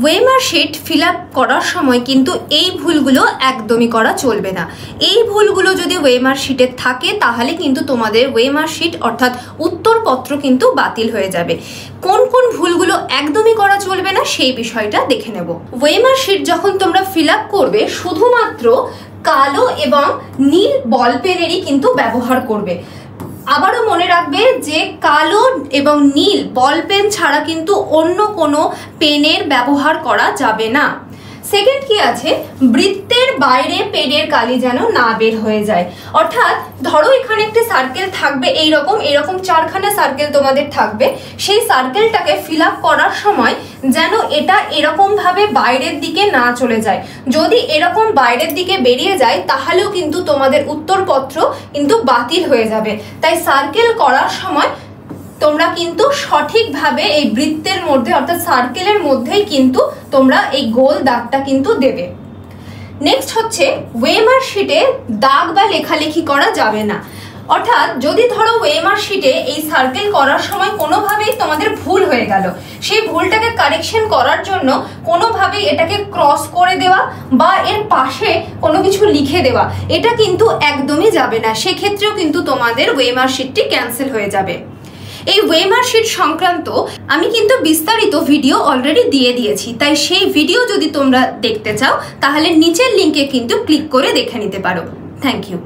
OMR sheet fill up করার সময় কিন্তু এই ভুলগুলো একদমই করা চলবে না। এই ভুলগুলো যদি ওয়েমার শিটে থাকে তাহলে কিন্তু তোমাদের ওয়েমার শিট অর্থাৎ উত্তরপত্র কিন্তু বাতিল হয়ে যাবে। কোন কোন ভুলগুলো একদমই করা চলবে না সেই বিষয়টা দেখে নেব। ওয়েমার শিট যখন তোমরা ফিল আপ করবে শুধুমাত্র কালো এবং নীল বল পেনেরই কিন্তু ব্যবহার করবে। আবারও মনে রাখবে যে কালো এবং নীল বল পেন ছাড়া কিন্তু অন্য কোনো পেনের ব্যবহার করা যাবে না। সেকেন্ড কি আছে, বৃত্তের বাইরে পেনের কালি যেন না বের হয়ে যায়। অর্থাৎ ধরো এখানে একটি সার্কেল থাকবে, এইরকম চারখানা সার্কেল তোমাদের থাকবে। সেই সার্কেলটাকে ফিল আপ করার সময় যেন এটা এরকম ভাবে বাইরের দিকে না চলে যায়। যদি এরকম বাইরের দিকে বেরিয়ে যায় তাহলেও কিন্তু তোমাদের উত্তরপত্র কিন্তু বাতিল হয়ে যাবে। তাই সার্কেল করার সময় তোমরা কিন্তু সঠিকভাবে এই বৃত্তের মধ্যে অর্থাৎ সার্কেলের মধ্যেই কিন্তু তোমরা এই গোল দাগটা কিন্তু দেবে। নেক্সট হচ্ছে ওয়েমার শিটে দাগ বা লেখালেখি করা যাবে না। অর্থাৎ যদি ধরো ওয়েমার শিটে এই সার্কেল করার সময় কোনোভাবেই তোমাদের ভুল হয়ে গেল, সেই ভুলটাকে কারেকশন করার জন্য কোনোভাবেই এটাকে ক্রস করে দেওয়া বা এর পাশে কোনো কিছু লিখে দেওয়া, এটা কিন্তু একদমই যাবে না। সেক্ষেত্রেও কিন্তু তোমাদের ওয়েমার শিটটি ক্যান্সেল হয়ে যাবে। এই ওয়েমার শিট সংক্রান্ত আমি কিন্তু বিস্তারিত ভিডিও অলরেডি দিয়ে দিয়েছি, তাই সেই ভিডিও যদি তোমরা দেখতে চাও তাহলে নিচের লিঙ্কে কিন্তু ক্লিক করে দেখে নিতে পারো। Thank you.